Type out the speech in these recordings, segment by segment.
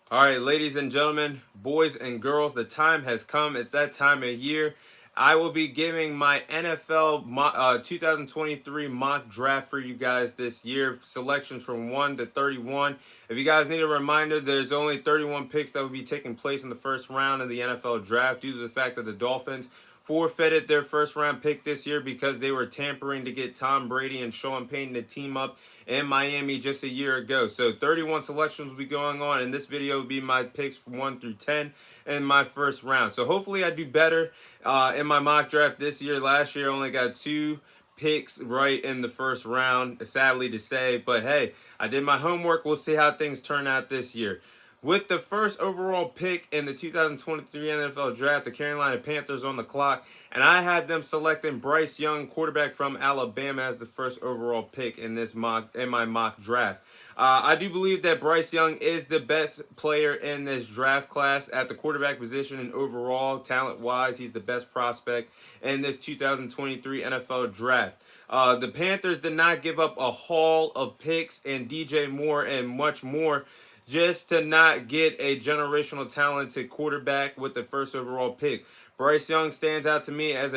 All right, ladies and gentlemen, boys and girls, the time has come. It's that time of year. I will be giving my NFL 2023 mock draft for you guys this year. Selections from 1 to 31. If you guys need a reminder, there's only 31 picks that will be taking place in the first round of the NFL draft due to the fact that the Dolphins forfeited their first round pick this year because they were tampering to get Tom Brady and Sean Payton to team up in Miami just a year ago. So 31 selections will be going on, and this video will be my picks from 1 through 10 in my first round. So hopefully I do better in my mock draft this year. Last year I only got 2 picks right in the first round, sadly to say. But hey, I did my homework. We'll see how things turn out this year. With the first overall pick in the 2023 NFL Draft, the Carolina Panthers on the clock, and I had them selecting Bryce Young, quarterback from Alabama, as the first overall pick in my mock draft. I do believe that Bryce Young is the best player in this draft class at the quarterback position, and overall talent-wise, he's the best prospect in this 2023 NFL Draft. The Panthers did not give up a haul of picks and DJ Moore and much more just to not get a generational talented quarterback with the first overall pick. Bryce Young stands out to me as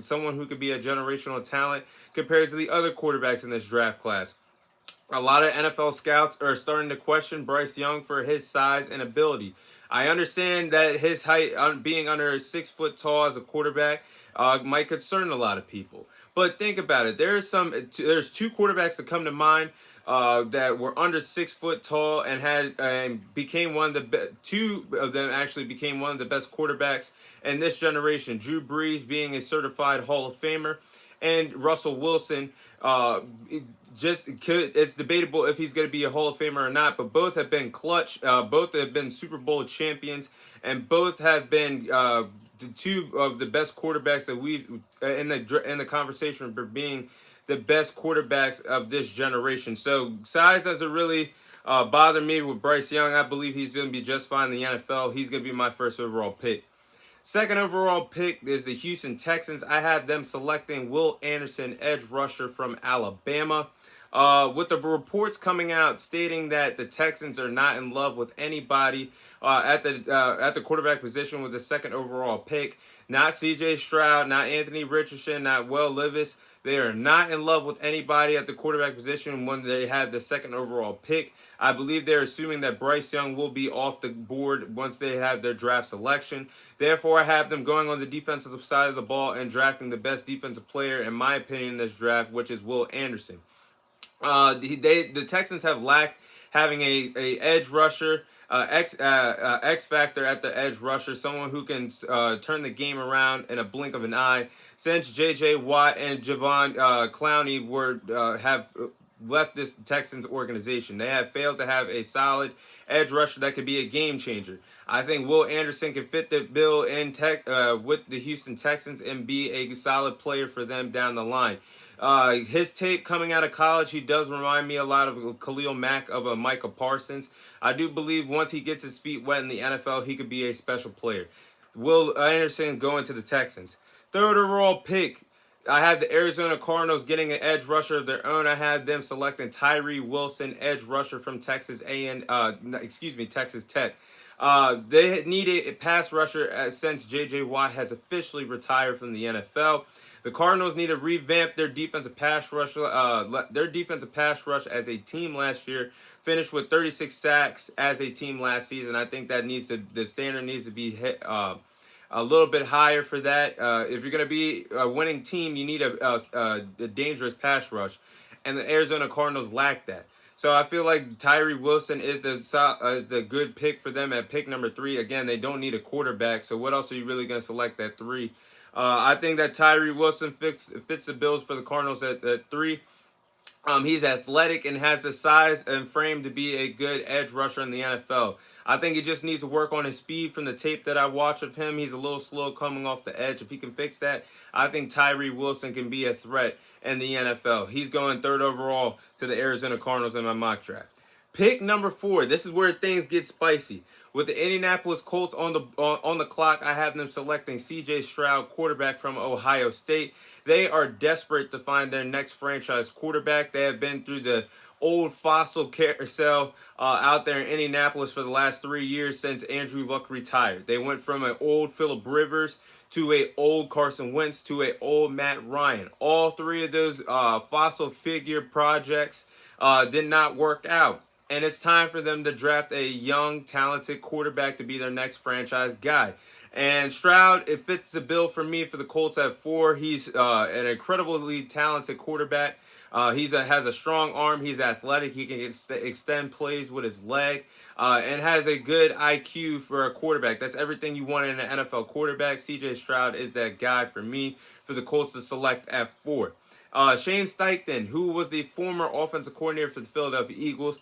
someone who could be a generational talent compared to the other quarterbacks in this draft class. A lot of NFL scouts are starting to question Bryce Young for his size and ability. I understand that his height, being under 6 foot tall as a quarterback, might concern a lot of people. But think about it. There's 2 quarterbacks that come to mind that were under 6 foot tall and became one of the 2 of them actually became one of the best quarterbacks in this generation. Drew Brees being a certified Hall of Famer, and Russell Wilson. It's debatable if he's going to be a Hall of Famer or not, but both have been clutch. Both have been Super Bowl champions, and both have been the 2 of the best quarterbacks that we've in the conversation for being the best quarterbacks of this generation. So size doesn't really bother me with Bryce Young. I believe he's going to be just fine in the NFL. He's going to be my first overall pick. Second overall pick is the Houston Texans. I have them selecting Will Anderson, edge rusher from Alabama. With the reports coming out stating that the Texans are not in love with anybody at the quarterback position with the second overall pick. Not C.J. Stroud, not Anthony Richardson, not Will Levis. They are not in love with anybody at the quarterback position when they have the second overall pick. I believe they're assuming that Bryce Young will be off the board once they have their draft selection. Therefore, I have them going on the defensive side of the ball and drafting the best defensive player, in my opinion, in this draft, which is Will Anderson. The Texans have lacked having a edge rusher, X factor at the edge rusher, someone who can turn the game around in a blink of an eye. Since J.J. Watt and Javon Clowney have left this Texans organization, they have failed to have a solid edge rusher that could be a game changer. I think Will Anderson can fit the bill with the Houston Texans and be a solid player for them down the line. His tape coming out of college, he does remind me a lot of Khalil Mack of a Micah Parsons. I do believe once he gets his feet wet in the NFL, he could be a special player. Will Anderson going to the Texans. Third overall pick, I have the Arizona Cardinals getting an edge rusher of their own. I had them selecting Tyree Wilson, edge rusher from Texas Texas Tech. They need a pass rusher since J.J. Watt has officially retired from the NFL. The Cardinals need to revamp their defensive pass rush. Their defensive pass rush as a team last year finished with 36 sacks as a team last season. I think that the standard needs to be hit a little bit higher for that. If you're going to be a winning team, you need a dangerous pass rush, and the Arizona Cardinals lack that. So I feel like Tyree Wilson is the good pick for them at pick number 3. Again, they don't need a quarterback, so what else are you really going to select at 3? I think that Tyree Wilson fits the bills for the Cardinals at 3. He's athletic and has the size and frame to be a good edge rusher in the NFL. I think he just needs to work on his speed from the tape that I watch of him. He's a little slow coming off the edge. If he can fix that, I think Tyree Wilson can be a threat in the NFL. He's going 3rd overall to the Arizona Cardinals in my mock draft. Pick number 4. This is where things get spicy. With the Indianapolis Colts on the clock, I have them selecting C.J. Stroud, quarterback from Ohio State. They are desperate to find their next franchise quarterback. They have been through the old fossil carousel out there in Indianapolis for the last 3 years since Andrew Luck retired. They went from an old Phillip Rivers to a old Carson Wentz to a old Matt Ryan. All three of those fossil figure projects did not work out. And it's time for them to draft a young, talented quarterback to be their next franchise guy. And Stroud, it fits the bill for me for the Colts at 4. He's an incredibly talented quarterback. Has a strong arm. He's athletic. He can extend plays with his leg and has a good IQ for a quarterback. That's everything you want in an NFL quarterback. CJ Stroud is that guy for me for the Colts to select at 4. Shane Steichen, who was the former offensive coordinator for the Philadelphia Eagles,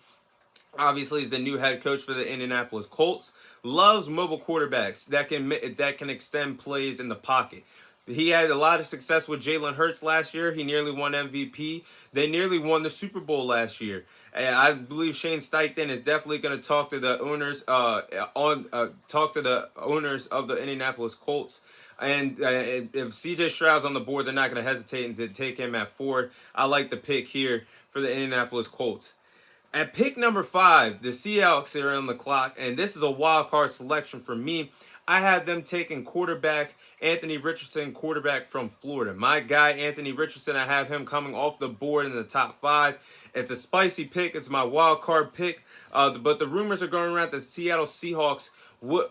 obviously is the new head coach for the Indianapolis Colts, loves mobile quarterbacks that can extend plays in the pocket. He had a lot of success with Jalen Hurts last year. He nearly won MVP. They nearly won the Super Bowl last year. And I believe Shane Steichen is definitely going to talk to the owners talk to the owners of the Indianapolis Colts. And if CJ Stroud's on the board, they're not going to hesitate to take him at 4. I like the pick here for the Indianapolis Colts. At pick number 5, the Seahawks are on the clock, and this is a wild card selection for me. I had them taking quarterback Anthony Richardson, quarterback from Florida. My guy, Anthony Richardson, I have him coming off the board in the top 5. It's a spicy pick. It's my wild card pick. But the rumors are going around that the Seattle Seahawks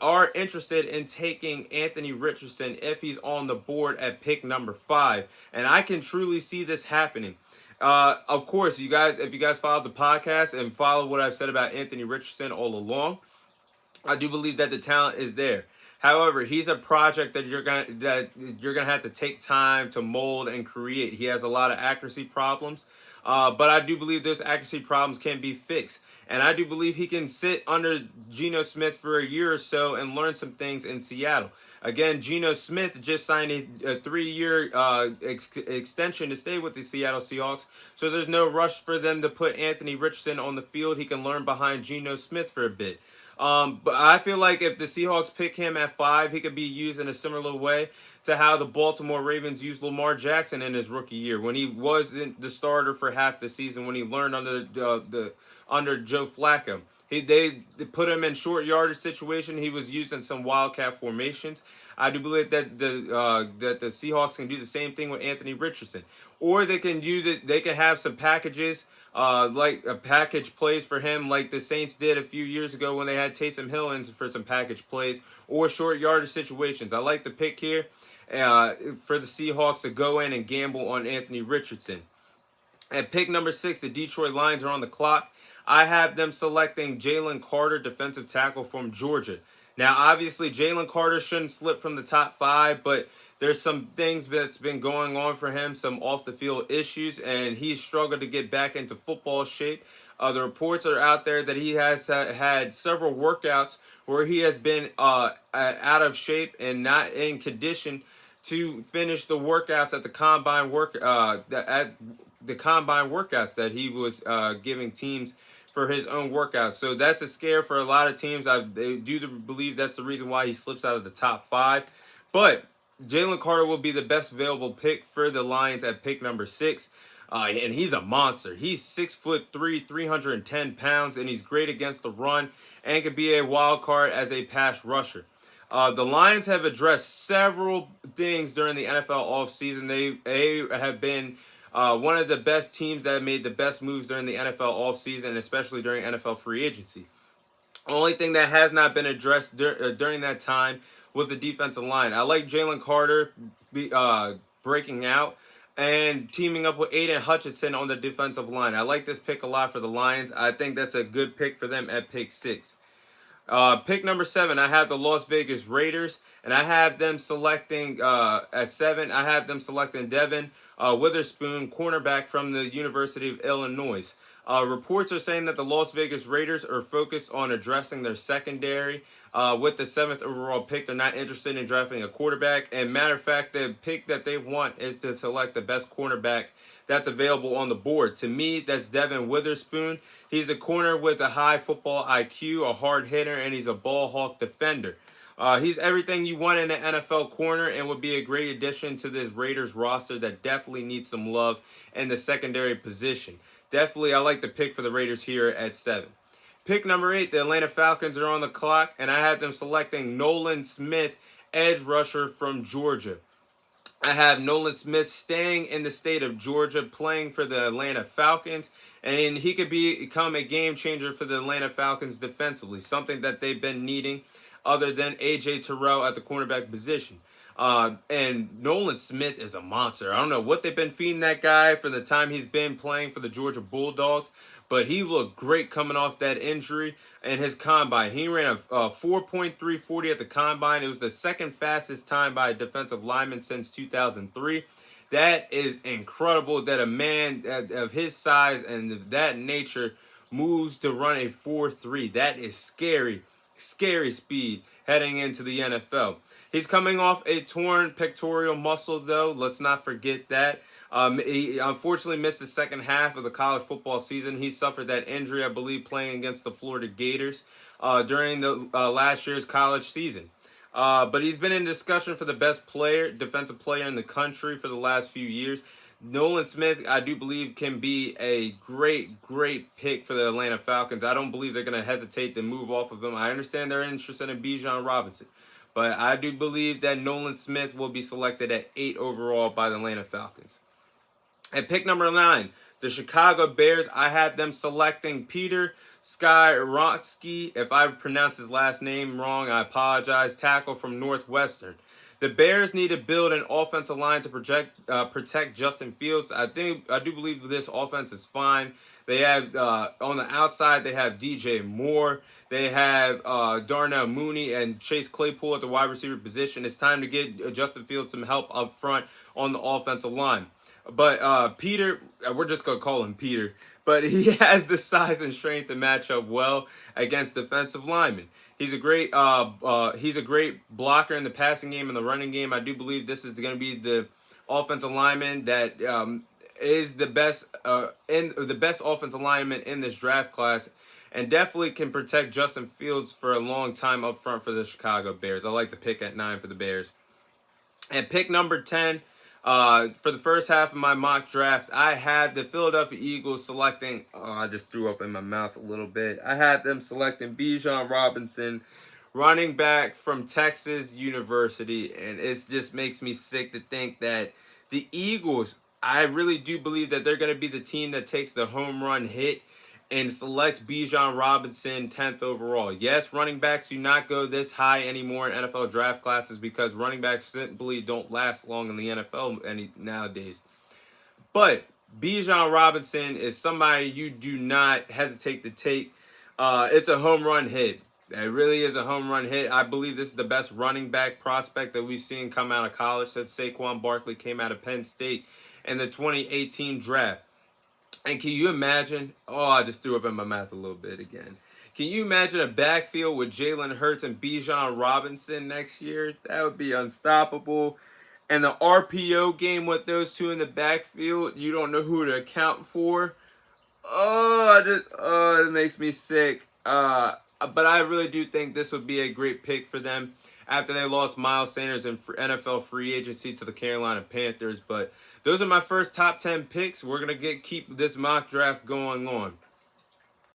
are interested in taking Anthony Richardson if he's on the board at pick number 5. And I can truly see this happening. Of course, if you guys follow the podcast and follow what I've said about Anthony Richardson all along, I do believe that the talent is there. However, he's a project that you're gonna have to take time to mold and create. He has a lot of accuracy problems, but I do believe those accuracy problems can be fixed. And I do believe he can sit under Geno Smith for a year or so and learn some things in Seattle. Again, Geno Smith just signed a 3-year extension to stay with the Seattle Seahawks, so there's no rush for them to put Anthony Richardson on the field. He can learn behind Geno Smith for a bit. But I feel like if the Seahawks pick him at 5, he could be used in a similar way to how the Baltimore Ravens used Lamar Jackson in his rookie year when he wasn't the starter for half the season, when he learned under Joe Flacco. They put him in short yardage situation. He was used in some wildcat formations. I do believe that the Seahawks can do the same thing with Anthony Richardson, or they can have some packages. Like a package plays for him, like the Saints did a few years ago when they had Taysom Hill in for some package plays or short yardage situations. I like the pick here for the Seahawks to go in and gamble on Anthony Richardson. At pick number 6, the Detroit Lions are on the clock. I have them selecting Jalen Carter, defensive tackle from Georgia. Now, obviously, Jalen Carter shouldn't slip from the top 5, but there's some things that's been going on for him, some off-the-field issues, and he's struggled to get back into football shape. The reports are out there that he has had several workouts where he has been out of shape and not in condition to finish the workouts at the combine workouts that he was giving teams for his own workouts. So that's a scare for a lot of teams. They do believe that's the reason why he slips out of the top 5. But Jalen Carter will be the best available pick for the Lions at pick number 6. And he's a monster. He's 6'3", 310 pounds, and he's great against the run and can be a wild card as a pass rusher. The Lions have addressed several things during the NFL offseason. They have been one of the best teams that have made the best moves during the NFL offseason, especially during NFL free agency. Only thing that has not been addressed during that time was the defensive line. I like Jalen Carter breaking out and teaming up with Aiden Hutchinson on the defensive line. I like this pick a lot for the Lions. I think that's a good pick for them at pick 6. Pick number 7, I have the Las Vegas Raiders, and I have them selecting at 7. I have them selecting Devin Witherspoon, cornerback from the University of Illinois. Reports are saying that the Las Vegas Raiders are focused on addressing their secondary. With the 7th overall pick, they're not interested in drafting a quarterback. And matter of fact, the pick that they want is to select the best cornerback that's available on the board. To me, that's Devin Witherspoon. He's a corner with a high football IQ, a hard hitter, and he's a ball hawk defender. He's everything you want in an NFL corner and would be a great addition to this Raiders roster that definitely needs some love in the secondary position. definitely I like the pick for the Raiders here at 7. Pick number 8, the Atlanta Falcons are on the clock, and I have them selecting Nolan Smith, edge rusher from Georgia. I have Nolan Smith staying in the state of Georgia, playing for the Atlanta Falcons, and he could become a game changer for the Atlanta Falcons defensively, something that they've been needing other than A.J. Terrell at the cornerback position. And Nolan Smith is a monster. I don't know what they've been feeding that guy for the time he's been playing for the Georgia Bulldogs, but he looked great coming off that injury in his combine. He ran a 4.340 at the combine. It was the second fastest time by a defensive lineman since 2003. That is incredible that a man of his size and of that nature moves to run a 4.3. That is scary, scary speed heading into the NFL. He's coming off a torn pectoral muscle, though. Let's not forget that. He unfortunately missed the second half of the college football season. He suffered that injury, I believe, playing against the Florida Gators during the last year's college season. But he's been in discussion for the best defensive player in the country for the last few years. Nolan Smith, I do believe, can be a great, great pick for the Atlanta Falcons. I don't believe they're going to hesitate to move off of him. I understand they're interested in Bijan Robinson. But I do believe that Nolan Smith will be selected at 8 overall by the Atlanta Falcons. At pick number 9, the Chicago Bears, I had them selecting Peter Skoronski. If I pronounce his last name wrong, I apologize. Tackle from Northwestern. The Bears need to build an offensive line to protect Justin Fields. I do believe this offense is fine. They have on the outside, they have DJ Moore. They have Darnell Mooney and Chase Claypool at the wide receiver position. It's time to get Justin Fields some help up front on the offensive line. But Peter, we're just going to call him Peter, but he has the size and strength to match up well against defensive linemen. He's a great blocker in the passing game and the running game. I do believe this is going to be the offensive lineman that is the best offensive lineman in this draft class, and definitely can protect Justin Fields for a long time up front for the Chicago Bears. I like the pick at 9 for the Bears. At pick number 10, for the first half of my mock draft, I had the Philadelphia Eagles selecting, I just threw up in my mouth a little bit. I had them selecting Bijan Robinson, running back from Texas University, and it just makes me sick to think that the Eagles, I really do believe that they're going to be the team that takes the home run hit and selects Bijan Robinson 10th overall. Yes, running backs do not go this high anymore in NFL draft classes because running backs simply don't last long in the NFL nowadays. But Bijan Robinson is somebody you do not hesitate to take. It's a home run hit. It really is a home run hit. I believe this is the best running back prospect that we've seen come out of college since Saquon Barkley came out of Penn State in the 2018 draft. And can you imagine? Oh, I just threw up in my mouth a little bit again. Can you imagine a backfield with Jalen Hurts and Bijan Robinson next year? That would be unstoppable. And the RPO game with those two in the backfield, you don't know who to account for. It makes me sick. But I really do think this would be a great pick for them after they lost Miles Sanders in NFL free agency to the Carolina Panthers. But those are my first top 10 picks. We're going to keep this mock draft going on.